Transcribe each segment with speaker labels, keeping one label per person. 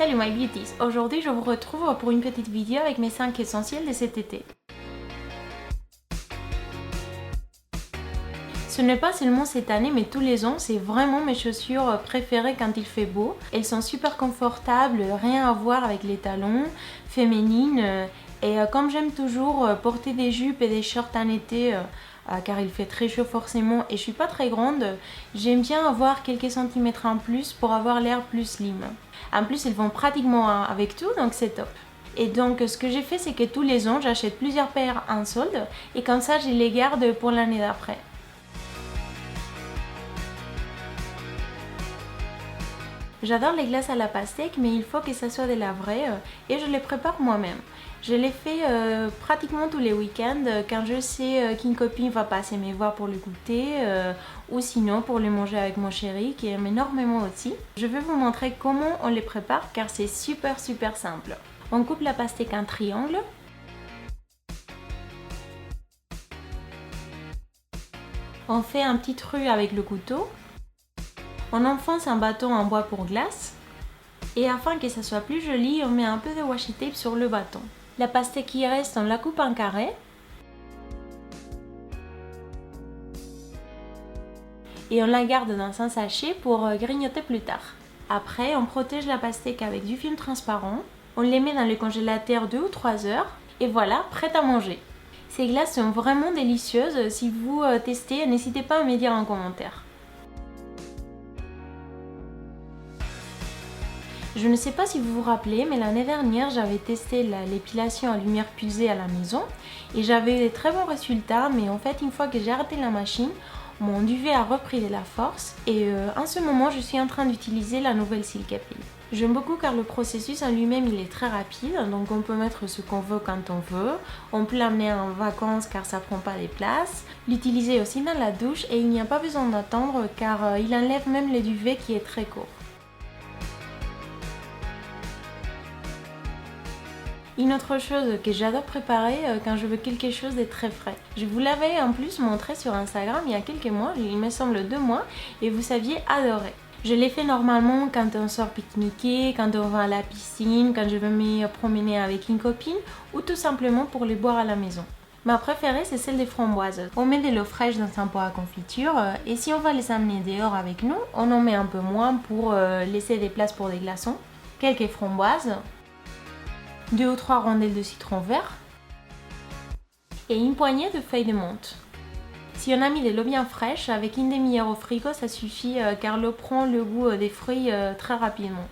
Speaker 1: Salut My Beauties, aujourd'hui je vous retrouve pour une petite vidéo avec mes 5 essentiels de cet été. Ce n'est pas seulement cette année mais tous les ans, c'est vraiment mes chaussures préférées quand il fait beau. Elles sont super confortables, rien à voir avec les talons, féminines. Et comme j'aime toujours porter des jupes et des shorts en été, car il fait très chaud forcément et je suis pas très grande, j'aime bien avoir quelques centimètres en plus pour avoir l'air plus slim. En plus ils vont pratiquement avec tout, donc c'est top. Et donc ce que j'ai fait, c'est que tous les ans j'achète plusieurs paires en solde et comme ça je les garde pour l'année d'après. J'adore les glaces à la pastèque, mais il faut que ça soit de la vraie et je les prépare moi-même. Je les fais pratiquement tous les week-ends quand je sais qu'une copine va passer me voir pour le goûter ou sinon pour le manger avec mon chéri qui aime énormément aussi. Je vais vous montrer comment on les prépare car c'est super simple. On coupe la pastèque en triangle. On fait un petit tru avec le couteau. On enfonce un bâton en bois pour glace et afin que ça soit plus joli, on met un peu de washi tape sur le bâton. La pastèque qui reste, on la coupe en carré et on la garde dans un sachet pour grignoter plus tard. Après, on protège la pastèque avec du film transparent, on les met dans le congélateur 2 ou 3 heures et voilà, prête à manger. Ces glaces sont vraiment délicieuses, si vous testez, n'hésitez pas à me dire en commentaire. Je ne sais pas si vous vous rappelez, mais l'année dernière, j'avais testé l'épilation à lumière pulsée à la maison et j'avais eu des très bons résultats, mais en fait, une fois que j'ai arrêté la machine, mon duvet a repris de la force et en ce moment, je suis en train d'utiliser la nouvelle Silkapil. J'aime beaucoup car le processus en lui-même, il est très rapide, donc on peut mettre ce qu'on veut quand on veut, on peut l'amener en vacances car ça prend pas les places, l'utiliser aussi dans la douche et il n'y a pas besoin d'attendre car il enlève même le duvet qui est très court. Une autre chose que j'adore préparer quand je veux quelque chose de très frais. Je vous l'avais en plus montré sur Instagram il y a quelques mois, il me semble 2 mois, et vous aviez adoré. Je l'ai fait normalement quand on sort pique-niquer, quand on va à la piscine, quand je veux me promener avec une copine, ou tout simplement pour les boire à la maison. Ma préférée, c'est celle des framboises. On met de l'eau fraîche dans un pot à confiture et si on va les amener dehors avec nous, on en met un peu moins pour laisser des places pour des glaçons. Quelques framboises. 2 ou 3 rondelles de citron vert et une poignée de feuilles de menthe. Si on a mis de l'eau bien fraîche, avec une demi-heure au frigo, ça suffit car l'eau prend le goût des fruits très rapidement.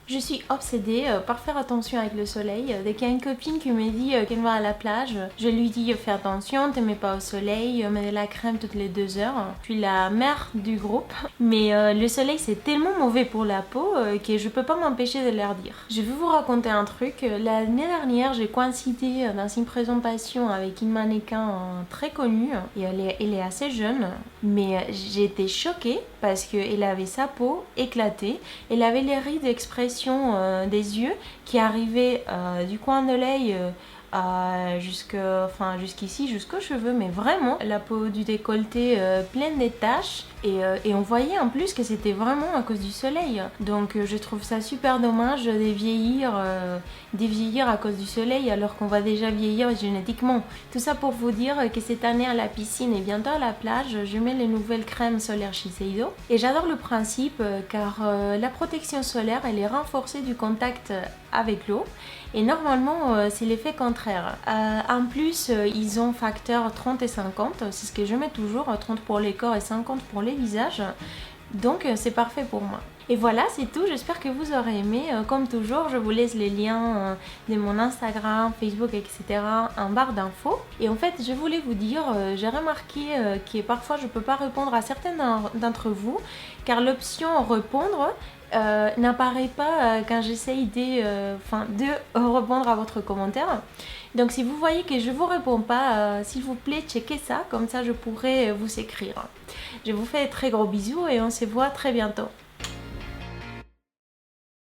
Speaker 1: Je suis obsédée par faire attention avec le soleil. Dès qu'il y a une copine qui me dit qu'elle va à la plage, je lui dis fais attention, te mets pas au soleil, mets de la crème toutes les 2 heures. Je suis la mère du groupe, mais le soleil c'est tellement mauvais pour la peau que je peux pas m'empêcher de leur dire. Je vais vous raconter un truc. L'année dernière, j'ai coïncidé dans une présentation avec une mannequin très connue et elle est assez jeune, mais j'ai été choquée parce qu'elle avait sa peau éclatée, elle avait les rides d'expression des yeux qui arrivaient du coin de l'œil jusqu'ici, jusqu'aux cheveux, mais vraiment la peau du décolleté pleine de taches et on voyait en plus que c'était vraiment à cause du soleil. Donc je trouve ça super dommage de vieillir à cause du soleil alors qu'on va déjà vieillir génétiquement. Tout ça pour vous dire que cette année à la piscine et bientôt à la plage, je mets les nouvelles crèmes solaires Shiseido et j'adore le principe car la protection solaire elle est renforcée du contact avec l'eau et normalement c'est l'effet contraire. En plus ils ont facteur 30 et 50, c'est ce que je mets toujours, 30 pour les corps et 50 pour les visages, donc c'est parfait pour moi. Et voilà, c'est tout, j'espère que vous aurez aimé. Comme toujours, je vous laisse les liens de mon Instagram, Facebook, etc. en barre d'infos. Et en fait, je voulais vous dire, j'ai remarqué que parfois je ne peux pas répondre à certains d'entre vous, car l'option répondre n'apparaît pas quand j'essaye de répondre à votre commentaire. Donc si vous voyez que je ne vous réponds pas, s'il vous plaît, checkez ça, comme ça je pourrai vous écrire. Je vous fais de très gros bisous et on se voit très bientôt.